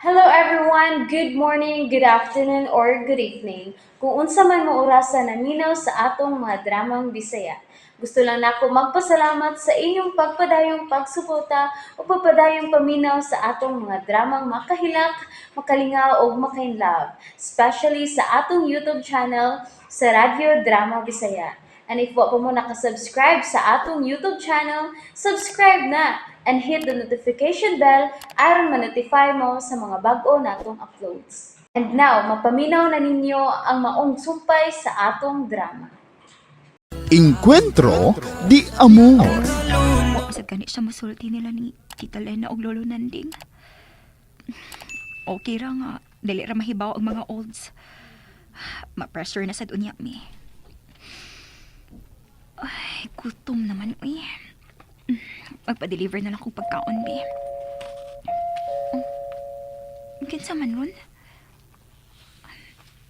Hello everyone, good morning, good afternoon, or good evening. Kung unsa man mo orasan naminaw sa atong mga dramang Bisaya. Gusto lang nako magpasalamat sa inyong pagpadayong pagsuporta o pagpadayong paminaw sa atong mga dramang makahilak, makalingaw o makainlove, especially sa atong YouTube channel sa Radyo Drama Bisaya. And if wa pa mo nakasubscribe sa atong YouTube channel, subscribe na and hit the notification bell aron ma-notify mo sa mga bag-o natong uploads. And now, mapaminaw na ninyo ang maong sumpay sa atong drama. Encuentro di Amor. Sa gani siya masulti nila ni Tita Lena og Lolo Nanding. Okay ra nga, dili ra mahibaw ang mga olds. Ma-pressure na sad unya mi. Ay, gutom naman, uy. Magpa-deliver na lang kong pagkaon, bi. Kinsa man ron?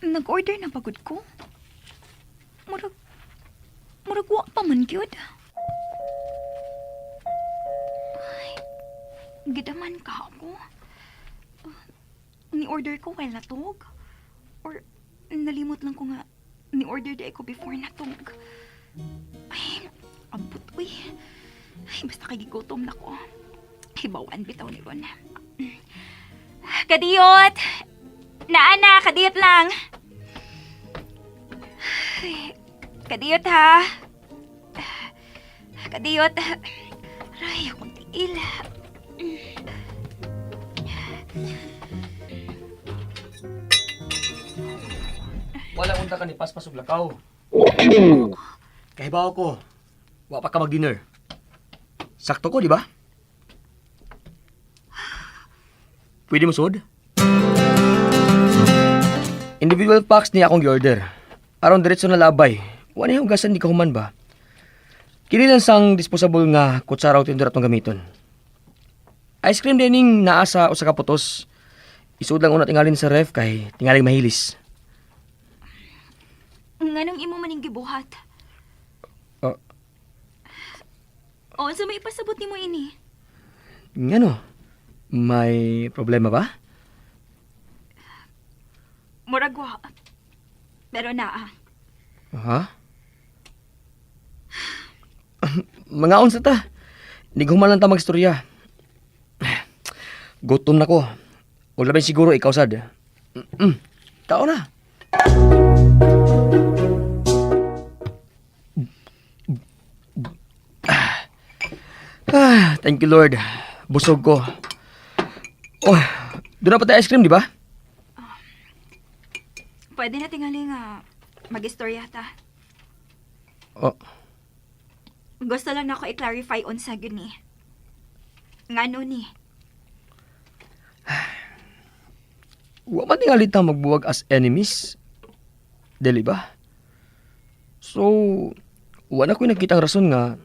Nag-order na pagod ko. Murag wa pa man gyud. Ay, gidaman ka ako. Ni-order ko while natog? Or nalimot lang ko nga ni-order di ako before natog? Ay, abot, uy. Ay, basta kagigutom na ko. Hibawan bitaw ni Ron. Kadiyot! Naana, kadiyot lang. Ay, kadiyot ha. Kadiyot. Aray, akong tiil. Wala unta ka ni paspas ug lakaw. Kahibaw ko. Wa pa ka mag-dinner. Sakto ko, di ba? Pwede mo sud? Individual packs niya akong gi-order. Aron diretso na labay. Wala yung hugasan di ka human ba? Kini lang sang disposable nga kutsara o tindera atong gamiton. Ice cream dining naa sa usa ka putos. Isud lang una tingalin sa ref kay tingaling mahilis. Nganong imo maning gibuhat? Oh, O, sa may ipasabot ni mo ini? ngano? May problema ba? Muragwa. Pero naa. Ha? Mga unsa ta? Hindi ko man lang ta magstorya. Gutom na ko. O labing siguro ikaw sad. Tao na. Thank you Lord. Busog ko. Oh, doon na pa tayo ice cream, di ba? Pwede na tingali nga mag-istorya ta. Oh, Gusto lang na ako i-clarify unsa gyud ni. Ngano ni? wa man tingali ta magbuwag as enemies. Dili ba? So, wala ko nakitang rason nga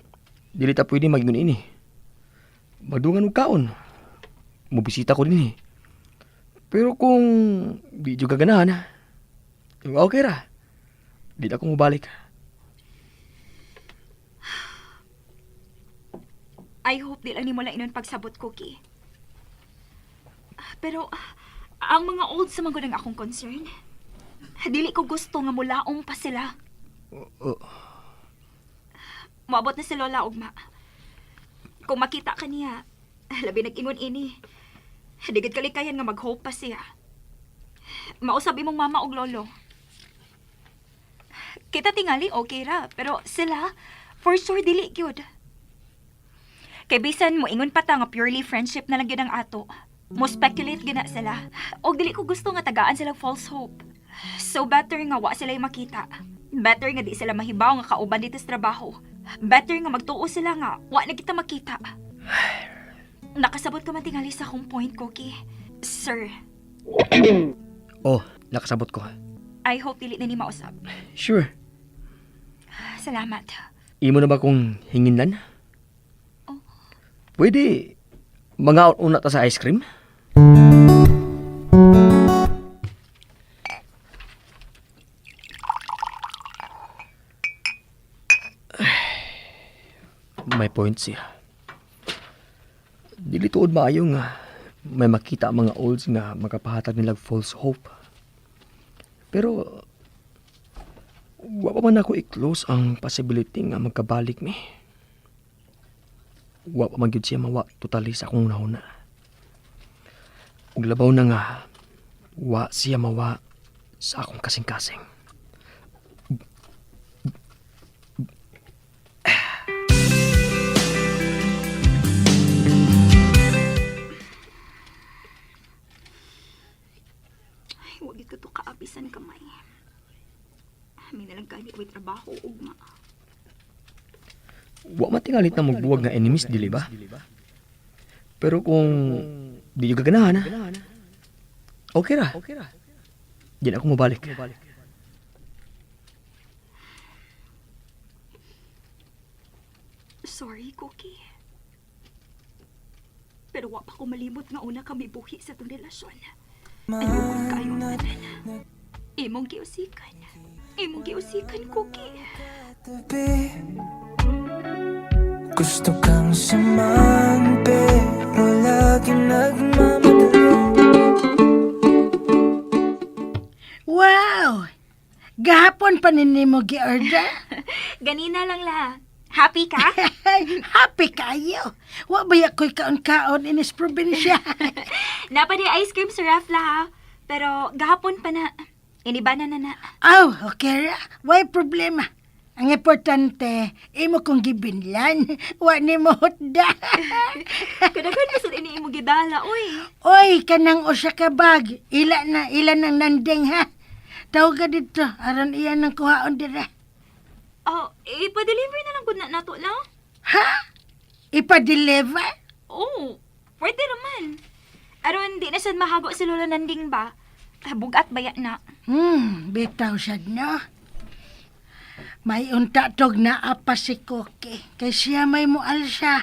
dili ta pwede magingon ini. Madungan og kaon. Mubisita ko din eh. Pero kung di jud ka ganahan, okay ra. Di na ko mabalik. I hope di lang ni mo lang inon pagsabot ko, Ki. Pero, ang mga old sa mga akong concern. Dili ko gusto nga mulaong pa sila. Oh, Maabot na si Lola ugma. Kung makita ka niya, labi nag-ingon ini. Digid kalikayan nga mag-hope pa siya. Mausab imong mama og lolo. Kita tingali okay ra, pero sila for sure dili gyud. Kay bisan mo ingon pa ta nga purely friendship na lang gyud ang ato. Mo speculate gina sila. Og dili ko gusto nga tagaan sila false hope. So better nga wa sila makita. Better nga di sila mahibaw nga kauban dito sa trabaho. Better nga magtuo sila nga wa na kita makita. Nakasabot ka man tingali sa akong point, Koki. Sir, oh, nakasabot ko. I hope dili na ni mausap. Sure. Salamat. Imo na ba kung hinginlan? Oh. Pwede mga una ta sa ice cream? May point siya. Dili tuod maayo nga may makita ang mga olds nga makapahatag nilag false hope. Pero wa pa man ako i-close ang possibility nga magkabalik mi. Wa pa man gyud siya mawa totally sa akong nahuna. Ug labaw na nga wa siya mawa sa akong kasing-kasing. Ay, huwag ito to kaabisan kamay. May nalang gani may trabaho, ugma. Wa matingalit na magbuwag nga enemies, dili ba? Pero kung di yung gaganahan, okay ra. Di na ako mabalik. Sorry, Cookie. Pero wa pa ko malimot nga una kami buhi sa itong relasyon. Ayoko kayo tanan. Imong giusikan. Imong giusikan, Cookie. Gusto kang samahan pero lagi nagmamadali. Wow! Gahapon pa ninyo mo gi-order? Ganina lang la. Happy ka? Happy kayo! Wa ba ako'y kaon-kaon inis probinsya? Napa di ice cream sa ref la ha. Pero gahapon pa na. Iniba na na. Oh, okay ra. Why problema? Ang importante, imo kong gibinlan. Wa ni mo hotda. Kadagan pa sa ini imo gidala, oy. Oy, kanang usa ka bag. Ila ng nandeng ha. Tawag ka dito. Aron iyan ng kuhaon dire. Oh, ipa-deliver na lang gud na nato lang. Ha? Ipa-deliver? Oh, pwede naman. Aron di na sad mahago si Lola Nanding ba? Bugat baya na. Bitaw sad no. May unta tog na apa si Koki. Kay siya may mual siya.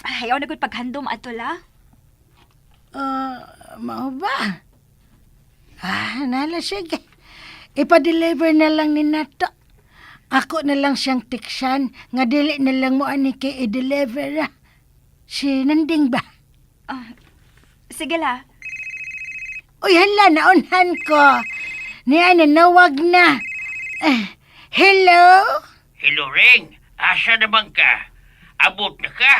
Ayaw na gud paghandom ato la. Mao ba? Nala sige. Ipa-deliver na lang ni Nato. Ako na lang siyang tiksan, nga dili na lang mo ani kay i-deliver. Si Nanding ba? Sige la. Uy, hala, naunhan ko. Niya, nanawag na. Hello? Hello, Ring. Asa naman ka? Abot na ka?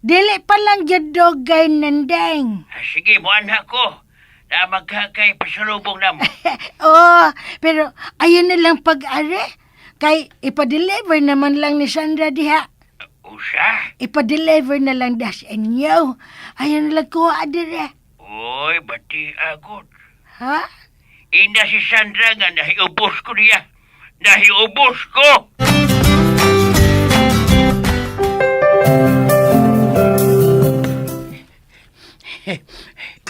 Dili pa lang dyan dogay, Nandeng. Sige, muanha ko. Na magkakay pasalubong na mo. Pero ayun na lang pag-ari. Kay ipa-deliver naman lang ni Sandra diha. Usa? Ipa-deliver na lang das inyo. Ayun na lang kuha dire. Uy, bati agod. Ha? Ina si Sandra nga nahiubos ko niya. Nahiubos ko!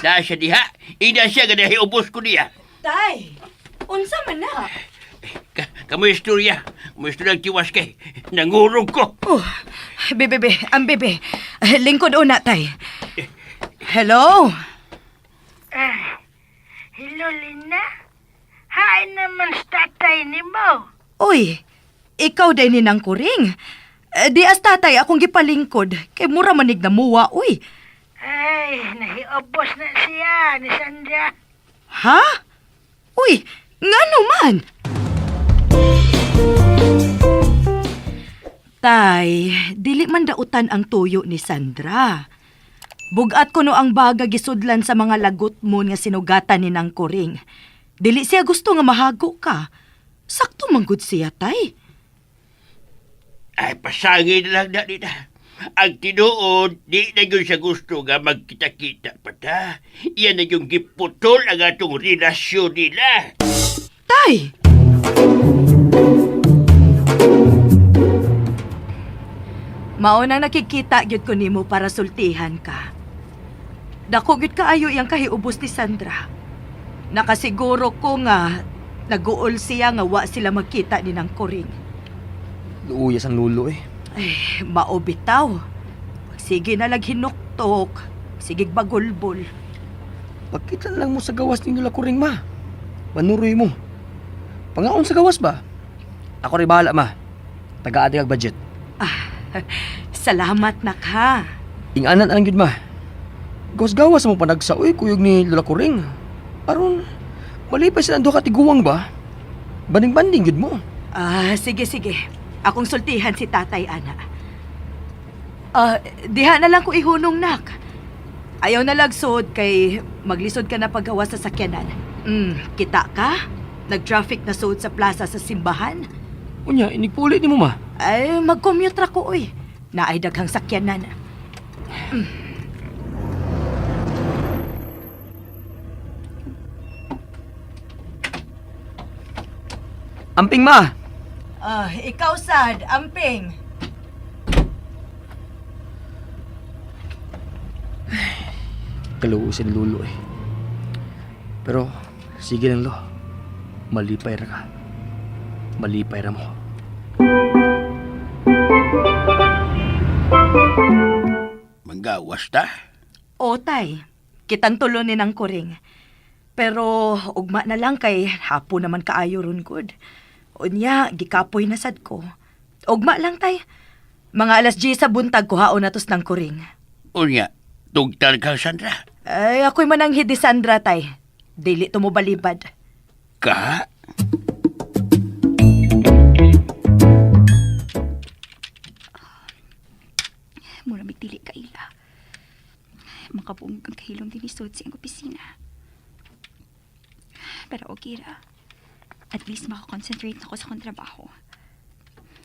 Nasa diha, ina siya nga nahiubos ko niya. Tay, unsa man na? Kamu istorya. Kamu istorya tiwas kay. Nangurog ko. Bebe, ang bebe. Lingkod una, tay. Hello? Hello, Lina. Hain naman sa tatay ni mo. Uy, ikaw day ni nang kuring. Di as tatay akong gipalingkod. Kay mura manig na muwa, uy. Ay, nahiobos na siya ni Sandra. Ha? Uy, nga naman. Tay, dili man dautan ang tuyo ni Sandra. Bugat ko no ang baga gisudlan sa mga lagot mo nga sinugatan ni nang kuring. Dili siya gusto nga mahago ka. Sakto manggod siya, tay. Ay, pasangin lang na nila. Ang tinuod, di na yun siya gusto nga magkita-kita pa ta. Iyan na yung giputol ang atong relasyon nila. Tay! Maunang nakikita gyud ko nimo para sultihan ka. Dako gyud kaayo iyang kahiubos ni Sandra. Nakasiguro ko nga naguol siya nga wa sila magkita ni nang kuring. Luuyas ang lulo eh. Ay, mao bitaw. Sige na lag hinuktok. Sige bagulbol. Pagkita na lang mo sa gawas ninyo lakuring, ma. Manuroy mo. Pangaon sa gawas ba? Ako rin bahala, ma. Taga-adi ang budget. Salamat na ka. Inganan ang yun ma. Gawas-gawas mo panagsa, uy, kuyog ni Lola Kuring. Aron, malipay sila ang duha ka tiguwang ba? Banding-banding yun mo. Sige, sige. Akong sultihan si tatay, ana. Diha na lang ko ihunong, nak. Ayaw na lagsod kay maglisod ka na paggawa sa sakyanan. Kita ka? Nag-traffic na sud sa plaza sa simbahan? Unya, inigpuli ni mo ma. Ay, mag-commute ra ko, uy. Naay daghang sakyanan. Amping ma! Ikaw, Sad, amping. Kaluusin lulo eh. Pero, sige lang lo. Malipay ra ka. Malipay ra mo. Manggawas ta? O, tay. Kitang tulonin ang kuring. Pero, ugma na lang kay hapo naman kaayo ron good. Unya, gikapoy na sad ko. Ugma lang, tay. Mga alas 10 sa buntag kuhaon natos ng kuring. Unya, tugtal ka, Sandra. Ay, ako'y mananghid ni Sandra, tay. Dili to mo balibad. Ka? Mura dili ka ila. Makabungag ang kahilom din isod sa iyong opisina. Pero okay ra. At least makakonsentrate na ko sa kong trabaho.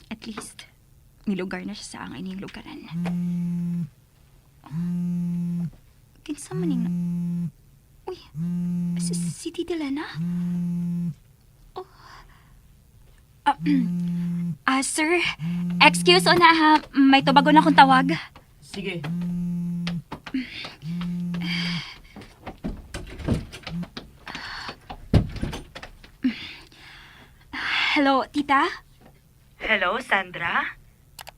At least, nilugar na siya sa angay niyang lugaran. Kinsa man ning na... Uy, si Tita Lana? Oh. Sir, excuse o na ha. May tubago na akong tawag. Sige. Hello, Tita? Hello, Sandra?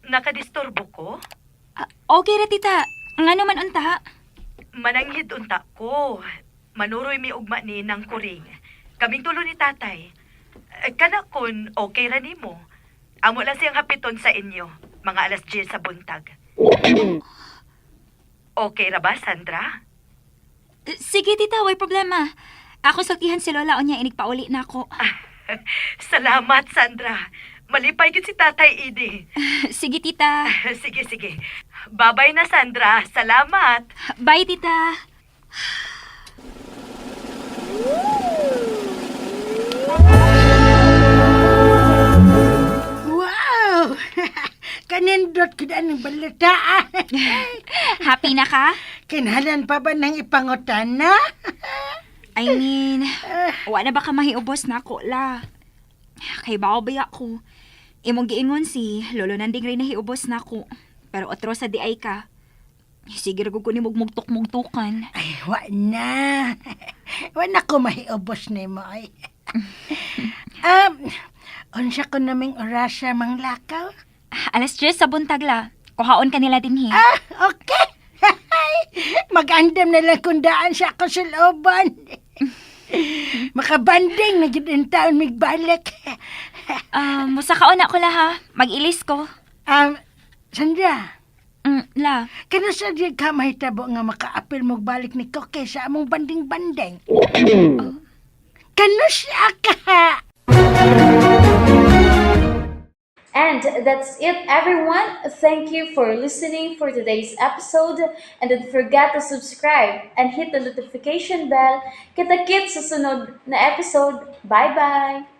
Nakadisturbo ko? Okay ra, Tita. Nga naman unta. Mananghid unta ko. Manuroy mi ugma ni ng kuring. Kaming tulo ni tatay. Kana kun okay ra nimo. Amo lang siyang hapiton sa inyo. Mga alas 10 sa buntag. Okay ra ba, Sandra? Sige, Tita. Way problema. Ako sultihan si Lola o niya inigpauli na ako. Salamat, Sandra. Malipay gid si Tatay Idi. Sige, Tita. Sige, sige. Babay na, Sandra. Salamat. Bye, Tita. Wow! Kanindot ko na ng balita. Happy na ka? Kinhalan pa ba ng ipangutana? I mean, wala ba ka mahiubos na ako, la? Kay bao ba ako? Imong giingon si Lolo Nanding rin nahiubos na ako. Pero otro sa di ay ka. Sige ra ko ni mugmugtok-mugtukan. Ay, wa na. Wa na ko mahiubos ni mo ay. Unsya ko naming orasya mang lakaw? Alas 10 sa buntag la. Kuhaon ka nila din hi. Okay. Mag-andam na lang kung daan siya ako sa looban. Makabanding na gid taon migbalik. Musakaon na ko la ha. Mag-ilis ko. Sandra, La. kano sa di ka mahitabo nga makaapil mo balik ni Koke sa among banding-banding? Kano siya ka? And that's it, everyone. Thank you for listening for today's episode. And don't forget to subscribe and hit the notification bell. Kita-kits sa sunod na episode. Bye-bye!